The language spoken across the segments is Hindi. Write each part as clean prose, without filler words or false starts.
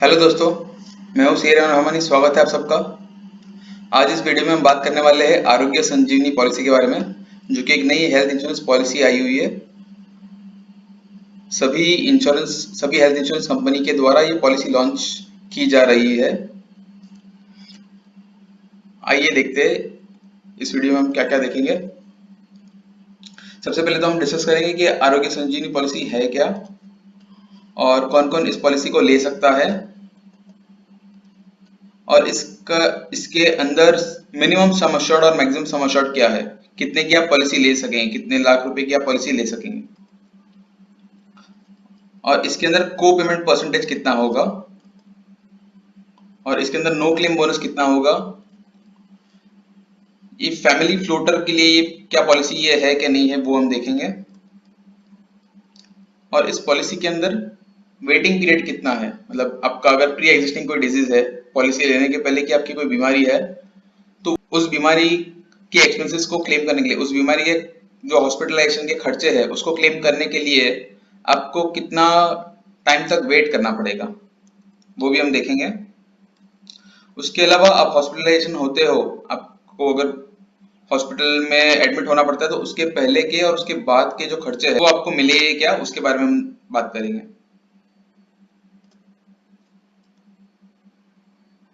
हेलो दोस्तों, मैं हूं शेर रहमानी। स्वागत है आप सबका। आज इस वीडियो में हम बात करने वाले हैं आरोग्य संजीवनी पॉलिसी के बारे में, जो कि एक नई हेल्थ इंश्योरेंस पॉलिसी आई हुई है। सभी हेल्थ इंश्योरेंस कंपनी के द्वारा ये पॉलिसी लॉन्च की जा रही है। आइए देखते हैं इस वीडियो में हम क्या क्या देखेंगे। सबसे पहले तो हम डिस्कस करेंगे कि आरोग्य संजीवनी पॉलिसी है क्या और कौन कौन इस पॉलिसी को ले सकता है, और इसके अंदर मिनिमम सम अश्योर्ड और मैक्सिमम सम अश्योर्ड क्या है, कितने की आप पॉलिसी ले सकेंगे, कितने लाख रुपए की आप पॉलिसी ले सकेंगे, और इसके अंदर को पेमेंट परसेंटेज कितना होगा, और इसके अंदर नो क्लेम बोनस कितना होगा। ये फैमिली फ्लोटर के लिए ये क्या पॉलिसी ये है कि नहीं है वो हम देखेंगे। और इस पॉलिसी के अंदर वेटिंग पीरियड कितना है, मतलब आपका अगर प्री एग्जिस्टिंग कोई डिजीज है, पॉलिसी लेने के पहले की आपकी कोई बीमारी है, तो उस बीमारी के एक्सपेंसेस को क्लेम करने के लिए, उस बीमारी के जो हॉस्पिटलाइजेशन के खर्चे हैं उसको क्लेम करने के लिए आपको कितना टाइम तक वेट करना पड़ेगा, वो भी हम देखेंगे। उसके अलावा आप हॉस्पिटलाइजेशन होते हो, आपको अगर हॉस्पिटल में एडमिट होना पड़ता है तो उसके पहले के और उसके बाद के जो खर्चे हैं वो आपको मिलेंगे क्या, उसके बारे में हम बात करेंगे।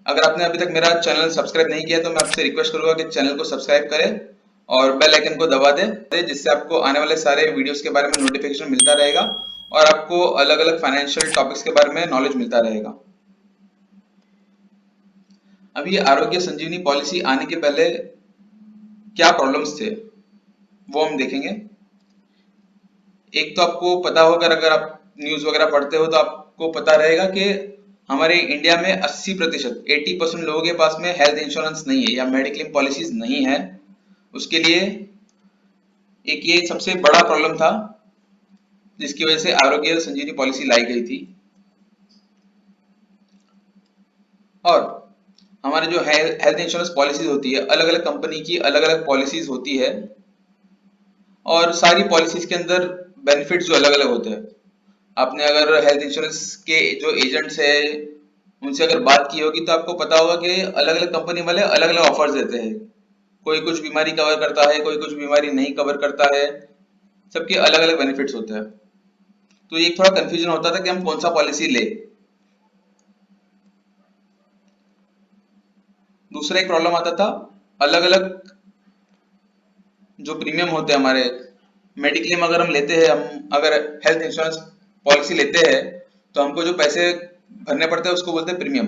अगर आपने अभी तक मेरा चैनल सब्सक्राइब नहीं किया तो मैं आपसे रिक्वेस्ट करूंगा कि चैनल को सब्सक्राइब करें और बेल आइकन को दबा दें, जिससे आपको आने वाले सारे वीडियोस के बारे में नोटिफिकेशन मिलता रहेगा और आपको अलग अलग फाइनेंशियल टॉपिक्स के बारे में नॉलेज मिलता रहेगा। अभी आरोग्य संजीवनी पॉलिसी आने के पहले क्या प्रॉब्लम्स थे वो हम देखेंगे। एक तो आपको पता होगा, अगर आप न्यूज वगैरह पढ़ते हो तो आपको पता रहेगा कि हमारे इंडिया में 80% 80% लोगों के पास में हेल्थ इंश्योरेंस नहीं है या मेडिक्लेम पॉलिसीज नहीं है। उसके लिए एक ये सबसे बड़ा प्रॉब्लम था जिसकी वजह से आरोग्य संजीवनी पॉलिसी लाई गई थी। और हमारे जो हेल्थ इंश्योरेंस पॉलिसीज होती है, अलग अलग कंपनी की अलग अलग पॉलिसीज होती है, और सारी पॉलिसीज के अंदर बेनिफिट्स जो अलग अलग होते हैं। आपने अगर हेल्थ इंश्योरेंस के जो एजेंट्स है उनसे अगर बात की होगी तो आपको पता होगा कि अलग अलग कंपनी वाले अलग अलग ऑफर्स देते हैं। कोई कुछ बीमारी कवर करता है, कोई कुछ बीमारी नहीं कवर करता है, सबके अलग अलग बेनिफिट्स होते हैं। तो ये थोड़ा कंफ्यूजन होता था कि हम कौन सा पॉलिसी ले। दूसरा एक प्रॉब्लम आता था, अलग अलग जो प्रीमियम होते हैं हमारे मेडिक्लेम अगर हम लेते हैं, हम अगर हेल्थ इंश्योरेंस पॉलिसी लेते हैं तो हमको जो पैसे भरने पड़ते हैं उसको बोलते हैं प्रीमियम।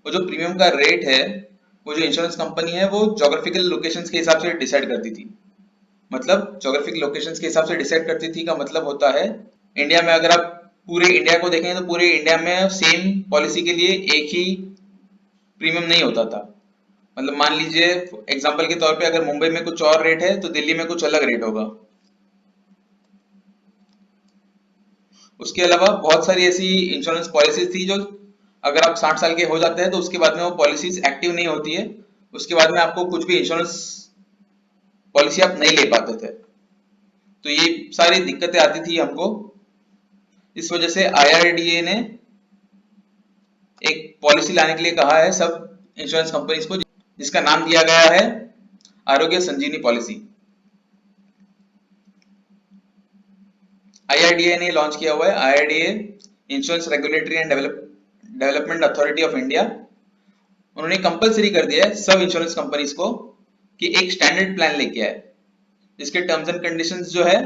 वो जो प्रीमियम का रेट है, वो जो इंश्योरेंस कंपनी है वो जोग्राफिकल लोकेशंस के हिसाब से डिसाइड करती थी। मतलब जोग्राफिकल लोकेशंस के हिसाब से डिसाइड करती थी का मतलब होता है, इंडिया में अगर आप पूरे इंडिया को देखें तो पूरे इंडिया में सेम पॉलिसी के लिए एक ही प्रीमियम नहीं होता था। मतलब मान लीजिए एग्जांपल के तौर पे अगर मुंबई में कुछ और रेट है तो दिल्ली में कुछ अलग रेट होगा। उसके अलावा बहुत सारी ऐसी इंश्योरेंस पॉलिसीज थी जो अगर आप 60 साल के हो जाते हैं तो उसके बाद में वो पॉलिसीज एक्टिव नहीं होती है, उसके बाद में आपको कुछ भी इंश्योरेंस पॉलिसी आप नहीं ले पाते थे। तो ये सारी दिक्कतें आती थी हमको। इस वजह से आईआरडीए ने एक पॉलिसी लाने के लिए कहा है सब इंश्योरेंस कंपनीज को, जिसका नाम दिया गया है आरोग्य संजीवनी पॉलिसी। आईआरडीए ने लॉन्च किया हुआ है, IRDA insurance regulatory and development authority of India. उन्होंने कंपलसरी कर दिया है सब इंश्योरेंस कंपनीज को कि एक स्टैंडर्ड प्लान लेके आए, जिसके टर्म्स एंड कंडीशंस जो है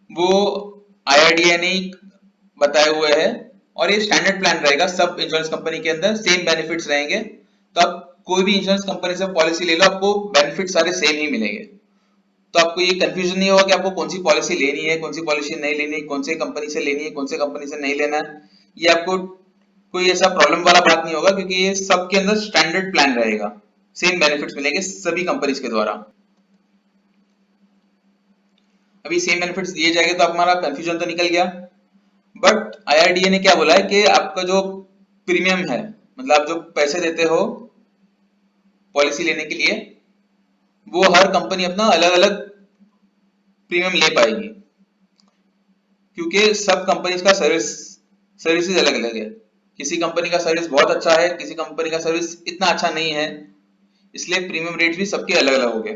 वो आईआरडीए ने बताए हुए हैं। और ये स्टैंडर्ड प्लान रहेगा, सब इंश्योरेंस कंपनी के अंदर सेम बेनिफिट्स रहेंगे। तो आप कोई भी इंश्योरेंस कंपनी से पॉलिसी ले लो, आपको बेनिफिट सारे सेम ही मिलेंगे। तो आपको ये कंफ्यूजन नहीं होगा कि आपको कौन सी पॉलिसी लेनी है, कौन सी पॉलिसी नहीं लेनी है, कौन सी कंपनी से लेनी है, कौन सी कंपनी से नहीं लेना है। ये आपको कोई ऐसा प्रॉब्लम वाला बात नहीं होगा, क्योंकि ये सबके अंदर स्टैंडर्ड प्लान रहेगा, सेम बेनिफिट्स मिलेंगे सभी कंपनीज के द्वारा। अभी सेम बेनिफिट्स दिए जाएंगे तो हमारा कंफ्यूजन तो निकल गया। बट आईआरडीए ने क्या बोला है कि आपका जो प्रीमियम है, मतलब आप जो पैसे देते हो पॉलिसी लेने के लिए, वो हर कंपनी अपना अलग अलग प्रीमियम ले पाएगी, क्योंकि सब कंपनीज का सर्विसेज अलग अलग है। किसी कंपनी का सर्विस बहुत अच्छा है, किसी कंपनी का सर्विस इतना अच्छा नहीं है, इसलिए प्रीमियम रेट्स भी सबके अलग अलग हो गए।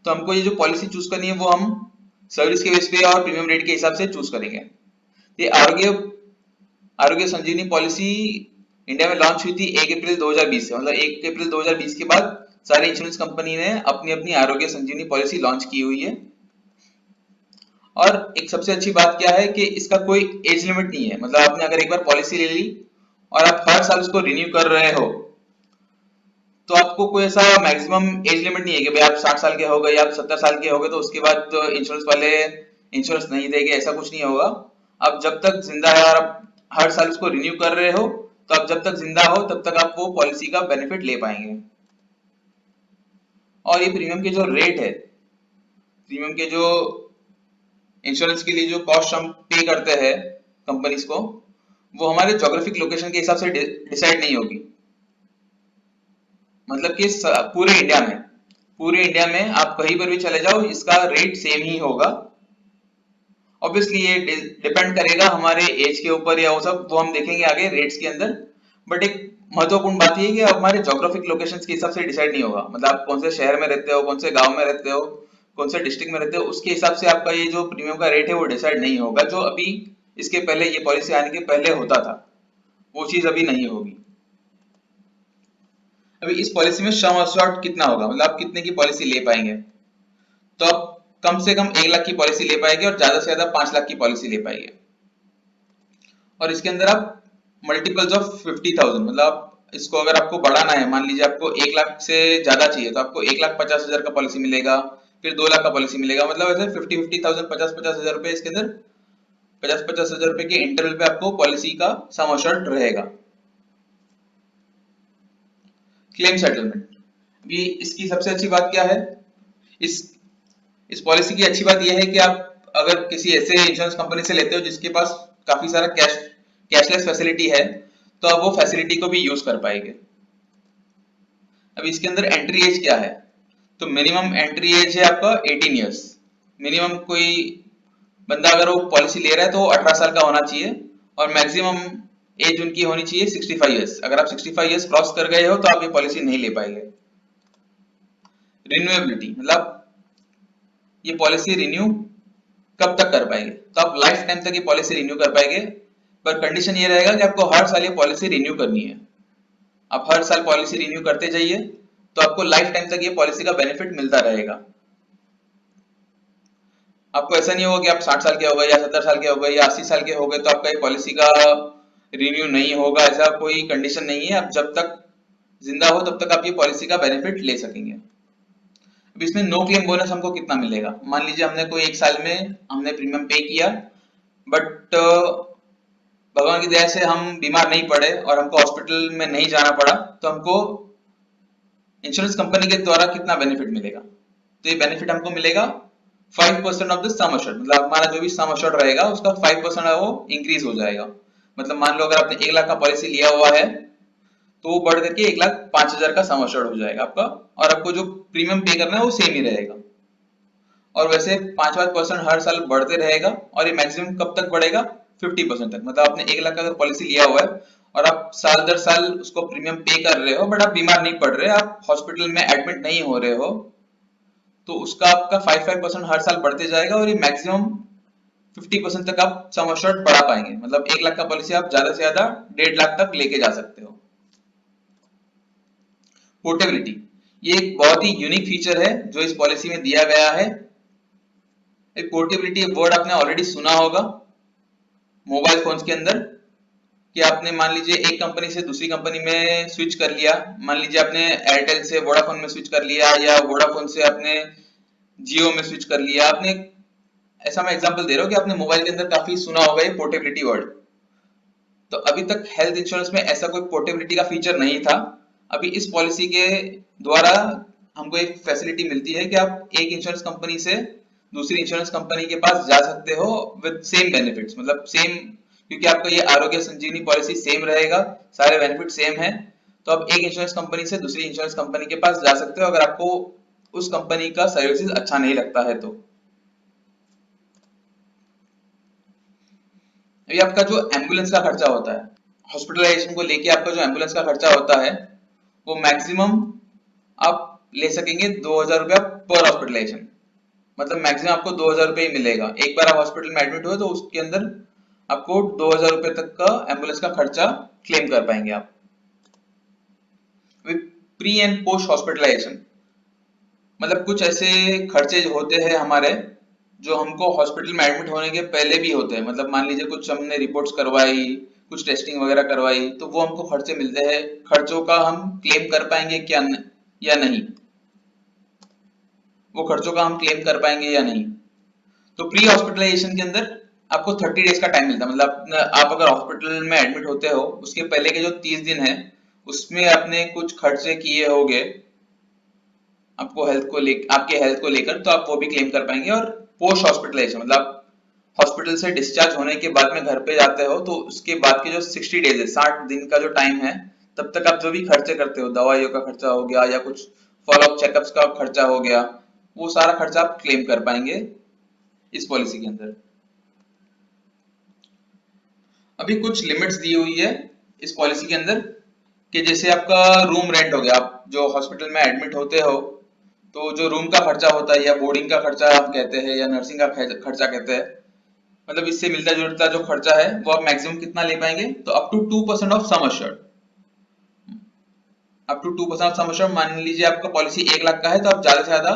तो हमको ये जो पॉलिसी चूज करनी है वो हम सर्विस के बेस पे और प्रीमियम रेट के हिसाब से चूज करेंगे। ये आरोग्य आरोग्य संजीवनी पॉलिसी इंडिया में लॉन्च हुई थी 1 अप्रैल 2020 से, मतलब 1 अप्रैल 2020 के बाद सारी इंश्योरेंस कंपनी ने अपनी अपनी आरोग्य संजीवनी पॉलिसी लॉन्च की हुई है। और एक सबसे अच्छी बात क्या है कि इसका कोई एज लिमिट नहीं है, मतलब आपने अगर एक बार पॉलिसी ले ली और आप हर साल उसको रिन्यू कर रहे हो तो आपको कोई ऐसा मैक्सिमम एज लिमिट नहीं है कि भाई आप 60 साल के हो गए या आप 70 साल के हो गए तो उसके बाद तो इंश्योरेंस वाले इंश्योरेंस नहीं देंगे, ऐसा कुछ नहीं होगा। आप जब तक जिंदा है और आप हर साल उसको रिन्यू कर रहे हो तो आप जब तक जिंदा हो तब तक आप वो पॉलिसी का बेनिफिट ले पाएंगे। और ये प्रीमियम के जो रेट है, प्रीमियम के जो इंश्योरेंस के लिए जो कॉस्ट हम पे करते हैं कंपनीज को, वो हमारे जोग्राफिक लोकेशन के हिसाब से डिसाइड नहीं होगी। मतलब कि पूरे इंडिया में आप कहीं पर भी चले जाओ इसका रेट सेम ही होगा। ऑब्वियसली ये डिपेंड करेगा हमारे एज के ऊपर या वो सब वो हम देखेंगे आगे रेट्स के अंदर। बट एक महत्वपूर्ण बात ये है कि हमारे जोग्राफिक लोकेशंस के हिसाब से डिसाइड नहीं होगा, मतलब आप कौन से शहर में रहते हो, कौन से गांव में रहते हो, कौन से डिस्ट्रिक्ट में रहते हो, उसके हिसाब से आपका ये जो प्रीमियम का रेट है वो डिसाइड नहीं होगा, जो अभी इसके पहले ये पॉलिसी आने के पहले होता था वो चीज अभी नहीं होगी। अभी इस पॉलिसी में सम अस्योर्ड कितना होगा, मतलब आप कितने की पॉलिसी ले पाएंगे। तो आप कम से कम 1 लाख की पॉलिसी ले पाएंगे और ज्यादा से ज्यादा 5 लाख की पॉलिसी ले पाएंगे। और इसके अंदर आप मल्टीपल्स ऑफ 50,000, मतलब आप इसको अगर आपको बढ़ाना है, मान लीजिए आपको 1 लाख से ज्यादा चाहिए तो आपको 1,50,000 का पॉलिसी मिलेगा, फिर 2 लाख का पॉलिसी मिलेगा, मतलब ऐसे 50,000 50,000 रुपए इसके अंदर 50,000 रुपए के इंटरवल पे आपको पॉलिसी का सम अश्योर्ड रहेगा। क्लेम सेटलमेंट भी इसकी सबसे अच्छी बात क्या है, इस इस पॉलिसी की अच्छी बात यह है कि आप अगर किसी ऐसे इंश्योरेंस कंपनी से लेते हो जिसके पास काफी सारा कैशलेस फैसिलिटी है तो आप वो फैसिलिटी को भी यूज कर पाएंगे। अब इसके अंदर एंट्री एज क्या है, तो मिनिमम एंट्री एज है आपका 18 इयर्स। मिनिमम कोई बंदा अगर वो पॉलिसी ले रहा है तो 18 साल का होना चाहिए और मैक्सिमम एज उनकी होनी चाहिए 65 इयर्स। अगर आप 65 इयर्स क्रॉस कर गए हो तो आप ये पॉलिसी नहीं ले पाएंगे। रिन्यूएबिलिटी मतलब ये पॉलिसी रिन्यू कब तक कर पाएंगे, तो आप लाइफ टाइम तक ये पॉलिसी रिन्यू कर पाएंगे, पर कंडीशन ये रहेगा कि आपको हर साल ये पॉलिसी रिन्यू करनी है। आप हर साल पॉलिसी रिन्यू करते जाइए तो आपको लाइफ टाइम तक ये पॉलिसी का बेनिफिट मिलता रहेगा। आपको ऐसा नहीं होगा कि आप 60 साल के हो गए या 70 साल के हो गए या 80 साल के हो गए तो आपका ये पॉलिसी का रिन्यू नहीं होगा, ऐसा कोई कंडीशन नहीं है। आप जब तक जिंदा हो तब तक आप ये पॉलिसी का बेनिफिट ले सकेंगे। अब इसमें नो क्लेम बोनस हमको कितना मिलेगा, मान लीजिए हमने कोई एक साल में हमने प्रीमियम पे किया बट भगवान की दया से हम बीमार नहीं पड़े और हमको हॉस्पिटल में नहीं जाना पड़ा, तो हमको इंश्योरेंस कंपनी के द्वारा कितना बेनिफिट मिलेगा, तो ये बेनिफिट हमको मिलेगा 5% ऑफ द सम अश्योर्ड, मतलब हमारा जो भी सम अश्योर्ड रहेगा उसका 5% है वो इंक्रीज हो जाएगा। मतलब मान लो अगर आपने 1 लाख का पॉलिसी लिया हुआ है तो वो बढ़ करके 1,05,000 का सम अश्योर्ड हो जाएगा आपका, और आपको जो प्रीमियम पे करना है वो सेम ही रहेगा। और वैसे 5-5% हर साल बढ़ते रहेगा और ये मैक्सिमम कब तक बढ़ेगा, 50% तक। मतलब आपने 1 लाख का अगर पॉलिसी लिया हुआ है और आप साल दर साल उसको प्रीमियम पे कर रहे हो बट आप बीमार नहीं पड़ रहे, आप हॉस्पिटल में एडमिट नहीं हो रहे हो, तो उसका आपका 5-5% हर साल बढ़ते जाएगा और ये मैक्सिमम 50% तक आप सम अश्योर्ड बढ़ा पाएंगे। मतलब 1 लाख का पॉलिसी आप ज्यादा से ज्यादा 1.5 लाख तक लेके जा सकते हो। पोर्टेबिलिटी ये एक बहुत ही यूनिक फीचर है जो इस पॉलिसी में दिया गया है। एक पोर्टेबिलिटी वर्ड आपने ऑलरेडी सुना होगा मोबाइल फोन्स के अंदर, कि आपने मान लीजिए एक कंपनी से दूसरी कंपनी में स्विच कर लिया, मान लीजिए आपने एयरटेल से वोडाफोन में स्विच कर लिया या वोडाफोन से आपने जियो में स्विच कर लिया। आपने ऐसा मैं एग्जांपल दे रहा हूँ कि आपने मोबाइल के अंदर काफी सुना होगा ये पोर्टेबिलिटी वर्ड। तो अभी तक हेल्थ इंश्योरेंस में ऐसा कोई पोर्टेबिलिटी का फीचर नहीं था। अभी इस पॉलिसी के द्वारा हमको एक फैसिलिटी मिलती है कि आप एक इंश्योरेंस कंपनी से दूसरी इंश्योरेंस कंपनी के पास जा सकते हो विद सेम बेनिफिट्स, मतलब सेम, क्योंकि आपका ये आरोग्य संजीवनी पॉलिसी सेम रहेगा, सारे बेनिफिट सेम है, तो आप एक इंश्योरेंस कंपनी से दूसरी इंश्योरेंस कंपनी के पास जा सकते हो अगर आपको उस कंपनी का सर्विसेज अच्छा नहीं लगता है तो। अभी आपका जो एम्बुलेंस का खर्चा होता है, हॉस्पिटलाइजेशन को लेके आपका जो एम्बुलेंस का खर्चा होता है, वो मैक्सिमम आप ले सकेंगे 2,000 रुपया पर हॉस्पिटलाइजेशन। मतलब मैक्सिमम आपको 2,000 रुपये ही मिलेगा। एक बार आप हॉस्पिटल में एडमिट हुए तो उसके अंदर आपको 2,000 रुपये तक का एम्बुलेंस का खर्चा क्लेम कर पाएंगे आप। प्री एंड पोस्ट हॉस्पिटलाइजेशन मतलब कुछ ऐसे खर्चे होते हैं हमारे जो हमको हॉस्पिटल में एडमिट होने के पहले भी होते हैं। मतलब मान लीजिए कुछ हमने रिपोर्ट्स करवाई, कुछ टेस्टिंग वगैरह करवाई, तो वो हमको खर्चे मिलते हैं। खर्चों का हम क्लेम कर पाएंगे क्या या नहीं, वो खर्चों का हम क्लेम कर पाएंगे या नहीं। तो प्री हॉस्पिटलाइजेशन के अंदर आपको 30 डेज का टाइम मिलता है। मतलब आप अगर हॉस्पिटल में एडमिट होते हो उसके पहले के जो 30 दिन है उसमें आपने कुछ खर्चे किए होंगे आपको आपके हेल्थ को लेकर, तो आप वो भी क्लेम कर पाएंगे। और पोस्ट हॉस्पिटलाइजेशन मतलब हॉस्पिटल से डिस्चार्ज होने के बाद में घर पे जाते हो तो उसके बाद के जो 60 डेज है, 60 दिन का जो टाइम है, तब तक आप जो भी खर्चे करते हो, दवाइयों का खर्चा हो गया या कुछ फॉलोअप चेकअप्स का खर्चा हो गया, वो सारा खर्चा आप क्लेम कर पाएंगे इस पॉलिसी के अंदर। अभी कुछ लिमिट्स दी हुई है इस पॉलिसी के अंदर कि जैसे आपका रूम रेंट हो गया, आप जो हॉस्पिटल में एडमिट होते हो तो जो रूम का खर्चा होता है या बोर्डिंग का खर्चा आप कहते हैं या नर्सिंग का खर्चा कहते हैं, मतलब इससे मिलता जुलता जो खर्चा है वो आप मैक्सिमम कितना ले पाएंगे, तो up to 2% of sum assured. Up to 2% of sum assured, मान लीजिए आपका पॉलिसी 1 लाख का है तो आप ज्यादा से ज्यादा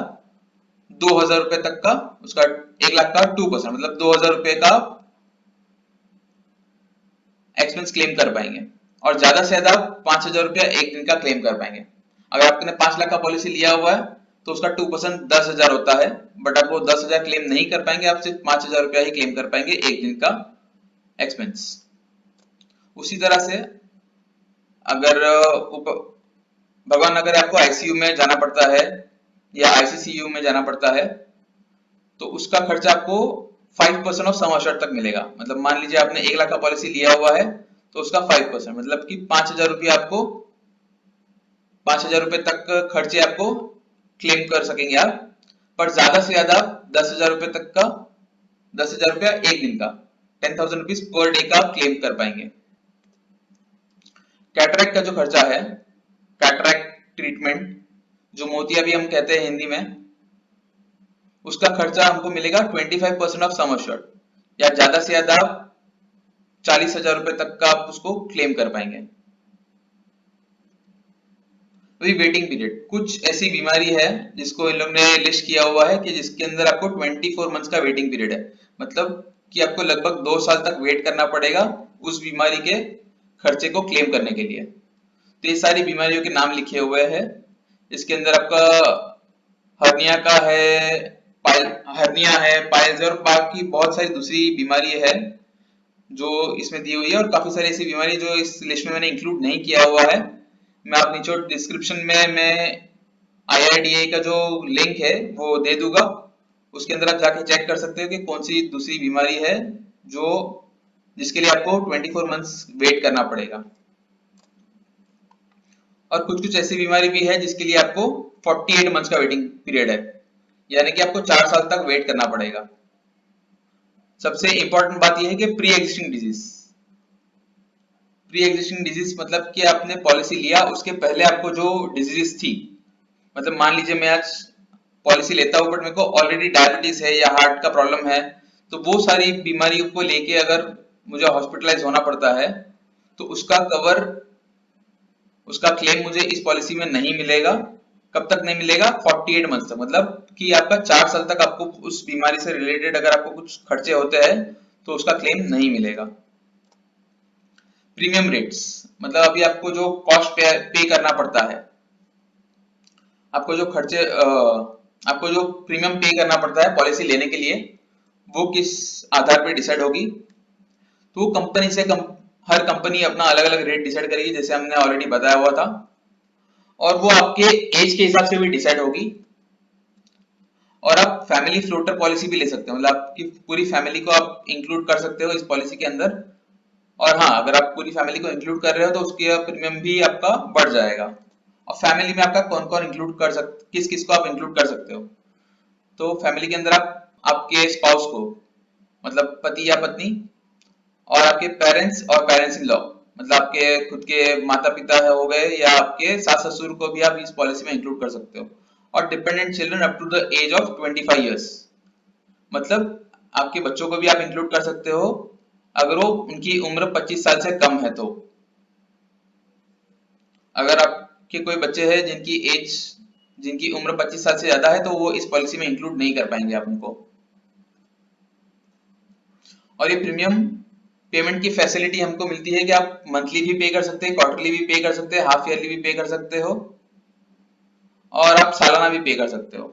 2,000 रुपए तक का उसका 1 लाख का 2% मतलब 2,000 रुपए का एक्सपेंस क्लेम कर पाएंगे। और ज्यादा से ज्यादा 5,000 रुपया एक दिन का क्लेम कर पाएंगे। अगर आपने 5 लाख का पॉलिसी लिया हुआ है तो उसका 2% 10,000 होता है, बट आप वो 10,000 क्लेम नहीं कर पाएंगे, आप सिर्फ 5,000 रुपया ही क्लेम कर पाएंगे एक दिन का एक्सपेंस। उसी तरह से अगर भगवान अगर आपको आईसीयू में जाना पड़ता है या आईसीसीयू में जाना पड़ता है तो उसका खर्चा आपको 5% ऑफ सम अश्योर्ड तक मिलेगा। मतलब मान लीजिए आपने 1 लाख का पॉलिसी लिया हुआ है तो उसका 5% मतलब कि 5,000 रुपया आपको 5,000 रुपए तक खर्चे आपको क्लेम कर सकेंगे आप। पर ज्यादा से ज्यादा 10,000 रुपए तक का 10,000 रुपया एक दिन का 10,000 रुपीज पर डे का आप क्लेम कर पाएंगे। कैटरैक्ट का जो खर्चा है, कैटरैक्ट ट्रीटमेंट जो मोतियाबिंद हम कहते हैं हिंदी में, उसका खर्चा हमको मिलेगा 25% ऑफ सम अश्योर्ड या ज्यादा से ज्यादा 40,000 रुपए तक का आप उसको क्लेम कर पाएंगे। वही वेटिंग पीरियड, कुछ ऐसी बीमारी है जिसको इन लोग ने लिस्ट किया हुआ है कि जिसके अंदर आपको 24 मंथ्स का वेटिंग पीरियड है। मतलब कि आपको लगभग 2 साल तक वेट करना पड़ेगा उस बीमारी के खर्चे को क्लेम करने के लिए। तो ये सारी बीमारियों के नाम लिखे हुए हैं। इसके अंदर आपका हर्निया का है, हर्निया है, पाइल्स और बाकी बहुत सारी दूसरी बीमारी है जो इसमें दी हुई है। और काफी सारी ऐसी बीमारी जो इस लिस्ट में मैंने इंक्लूड नहीं किया हुआ है, मैं आप नीचे डिस्क्रिप्शन में मैं आईआरडीए का जो लिंक है वो दे दूंगा, उसके अंदर आप जाके चेक कर सकते हो कि कौन सी दूसरी बीमारी है जो जिसके लिए आपको 24 मंथ्स वेट करना पड़ेगा। और कुछ कुछ ऐसी बीमारी भी है जिसके लिए आपको 48 मंथ्स का वेटिंग पीरियड है, यानी कि आपको 4 साल तक वेट करना पड़ेगा। सबसे इंपॉर्टेंट बात यह है कि pre existing disease, pre existing disease मतलब कि आपने पॉलिसी लिया उसके पहले आपको जो डिजीज थी, मतलब मान लीजिए मैं आज पॉलिसी लेता हूं बट मेरे को ऑलरेडी डायबिटीज है या हार्ट का प्रॉब्लम है, तो वो सारी बीमारियों को लेके अगर मुझे हॉस्पिटलाइज होना पड़ता है तो उसका कवर, उसका क्लेम मुझे इस पॉलिसी में नहीं मिलेगा। कब तक नहीं मिलेगा? 48 मंथ तक, मतलब कि आपका 4 साल तक आपको उस बीमारी से रिलेटेड अगर आपको कुछ खर्चे होते हैं तो उसका क्लेम नहीं मिलेगा। प्रीमियम रेट्स मतलब अभी आपको जो कॉस्ट पे करना पड़ता है, आपको जो खर्चे आपको जो प्रीमियम पे करना पड़ता है पॉलिसी लेने के लिए, वो किस आधार पे डिसाइड होगी? तो कंपनी से हर कंपनी अपना अलग अलग रेट डिसाइड करेगी, जैसे हमने ऑलरेडी बताया हुआ था। और वो आपके एज के हिसाब से भी डिसाइड होगी। और आप फैमिली फ्लोटर पॉलिसी भी ले सकते हो, मतलब आपकी पूरी फैमिली को आप इंक्लूड कर सकते हो इस पॉलिसी के अंदर। और हाँ, अगर आप पूरी फैमिली को इंक्लूड कर रहे हो तो उसके प्रीमियम भी आपका बढ़ जाएगा। और फैमिली में आपका कौन कौन इंक्लूड कर सकते, किस किस को आप इंक्लूड कर सकते हो? तो फैमिली के अंदर आप आपके स्पाउस को, मतलब पति या पत्नी, और आपके पेरेंट्स और पेरेंट्स इन लॉ, मतलब आपके खुद के माता पिता हो गए या आपके सास ससुर को भी आप इस पॉलिसी में इंक्लूड कर सकते हो। और dependent children up to the age of 25 years, मतलब आपके बच्चों को भी आप इंक्लूड कर सकते हो अगर वो उनकी उम्र 25 साल से कम है तो। अगर आपके कोई बच्चे हैं जिनकी उम्र 25 साल से ज्यादा है तो वो इस पॉलिसी में इंक्लूड नहीं कर पाएंगे आप उनको। और ये प्रीमियम पेमेंट की फैसिलिटी हमको मिलती है कि आप मंथली भी पे कर सकते हैं, क्वार्टरली भी पे कर सकते हैं, हाफ ईयरली भी पे कर सकते हो और आप सालाना भी पे कर सकते हो।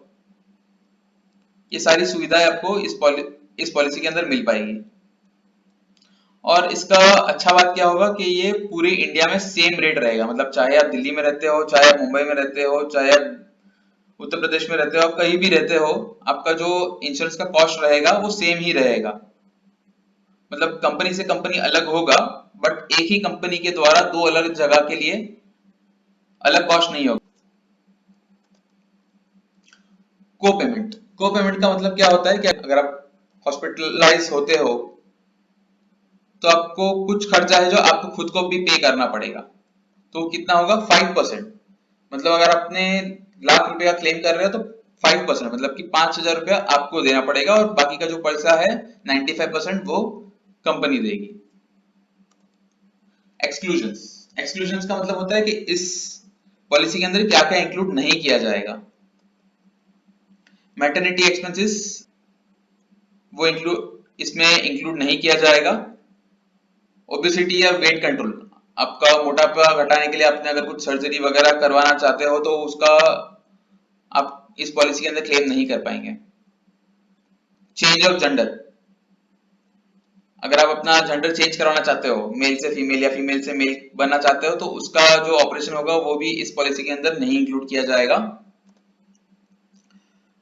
ये सारी सुविधाएं आपको इस पॉलिसी के अंदर मिल पाएगी। और इसका अच्छा बात क्या होगा कि ये पूरे इंडिया में सेम रेट रहेगा, मतलब चाहे आप दिल्ली में रहते हो, चाहे आप मुंबई में रहते हो, चाहे आप उत्तर प्रदेश में रहते हो, आप कहीं भी रहते हो, आपका जो इंश्योरेंस का कॉस्ट रहेगा वो सेम ही रहेगा। मतलब कंपनी से कंपनी अलग होगा, बट एक ही कंपनी के द्वारा दो अलग जगह के लिए अलग कॉस्ट नहीं होगा। को पेमेंट का मतलब क्या होता है कि अगर आप हॉस्पिटलाइज होते हो तो आपको कुछ खर्चा है जो आपको खुद को भी पे करना पड़ेगा। तो कितना होगा? 5%। मतलब अगर आपने लाख रुपया क्लेम कर रहे हो तो 5%, मतलब कि 5,000 रुपया आपको देना पड़ेगा और बाकी का जो पैसा है 95% वो कंपनी देगी। एक्सक्लूजन्स, एक्सक्लूजन्स का मतलब होता है कि इस पॉलिसी के अंदर क्या क्या इंक्लूड नहीं किया जाएगा। मैटरनिटी एक्सपेंसेस वो इसमें इंक्लूड नहीं किया जाएगा। ओबेसिटी या वेट कंट्रोल, आपका मोटापा घटाने के लिए आपने अगर कुछ सर्जरी वगैरह करवाना चाहते हो तो उसका आप इस पॉलिसी के अंदर क्लेम नहीं कर पाएंगे। चेंज ऑफ जेंडर, अगर आप अपना जेंडर चेंज करवाना चाहते हो, मेल से फीमेल या फीमेल से मेल बनना चाहते हो, तो उसका जो ऑपरेशन होगा वो भी इस पॉलिसी के अंदर नहीं इंक्लूड किया जाएगा।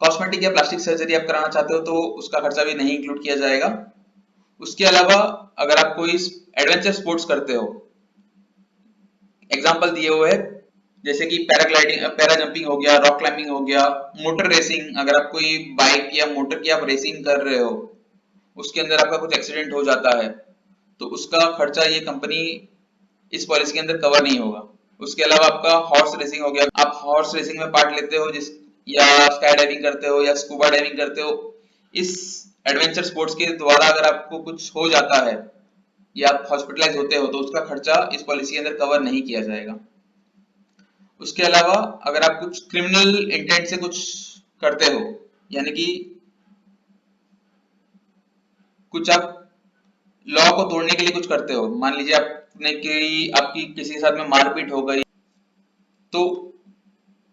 कॉस्मेटिक या प्लास्टिक सर्जरी आप कराना चाहते हो तो उसका खर्चा भी नहीं इंक्लूड किया जाएगा। उसके अलावा अगर आप कोई एडवेंचर स्पोर्ट्स करते हो, एग्जाम्पल दिए हुए है जैसे कि पैराग्लाइडिंग, पैरा जंपिंग हो गया, रॉक क्लाइंबिंग हो गया, मोटर रेसिंग, अगर आप कोई बाइक या मोटर की आप रेसिंग कर रहे हो, उसके अंदर आपका कुछ एक्सीडेंट हो जाता है तो उसका खर्चा ये कंपनी इस पॉलिसी के अंदर कवर नहीं होगा। उसके अलावा आपका हॉर्स रेसिंग हो गया, आप हॉर्स रेसिंग में पार्ट लेते हो या स्काई डाइविंग करते हो या स्कूबा डाइविंग करते हो, इस एडवेंचर स्पोर्ट्स के द्वारा अगर आपको कुछ हो जाता है या आप हॉस्पिटलाइज होते हो तो उसका खर्चा इस पॉलिसी के अंदर कवर नहीं किया जाएगा। उसके अलावा अगर आप कुछ क्रिमिनल इंटेंट से कुछ करते हो, यानी कि कुछ आप लॉ को तोड़ने के लिए कुछ करते हो, मान लीजिए आपकी किसी के साथ में मारपीट हो गई, तो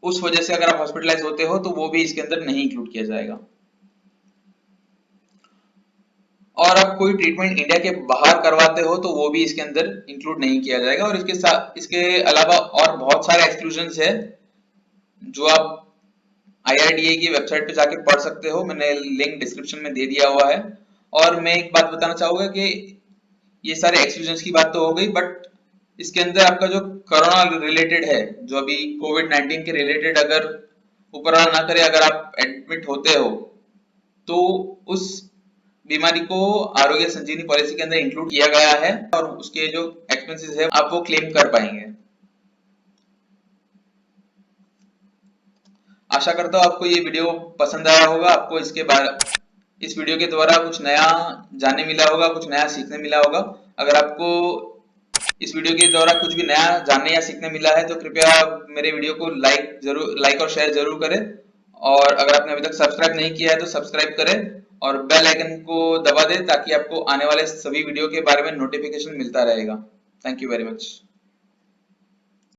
उस वजह से अगर आप हॉस्पिटलाइज होते हो तो वो भी इसके अंदर नहीं इंक्लूड किया जाएगा। और आप कोई ट्रीटमेंट इंडिया के बाहर करवाते हो तो वो भी इसके अंदर इंक्लूड नहीं किया जाएगा। और इसके अलावा और बहुत सारे एक्सक्लूजन्स है जो आप IRDA की वेबसाइट पे जाके पढ़ सकते हो, मैंने लिंक डिस्क्रिप्शन में दे दिया हुआ है। और मैं एक बात बताना चाहूंगा कि ये सारे एक्सक्लूजन्स की बात तो हो गई, बट इसके अंदर आपका जो कोरोना रिलेटेड है, जो अभी कोविड-19 के रिलेटेड अगर ऊपर वाला ना करे अगर आप एडमिट होते हो तो उस बीमारी को आरोग्य संजीवनी पॉलिसी के अंदर इंक्लूड किया गया है और उसके जो एक्सपेंसेस है आप वो क्लेम कर पाएंगे। आशा करता हूँ आपको ये वीडियो पसंद आया होगा, आपको इस वीडियो के द्वारा कुछ नया जानने मिला होगा, कुछ नया सीखने मिला होगा। अगर आपको इस वीडियो के द्वारा कुछ भी नया जानने या सीखने मिला है तो कृपया मेरे वीडियो को लाइक और शेयर जरूर करें। और अगर आपने अभी तक सब्सक्राइब नहीं किया है तो सब्सक्राइब करें और बेल आइकन को दबा दें ताकि आपको आने वाले सभी वीडियो के बारे में नोटिफिकेशन मिलता रहेगा। Thank you very much.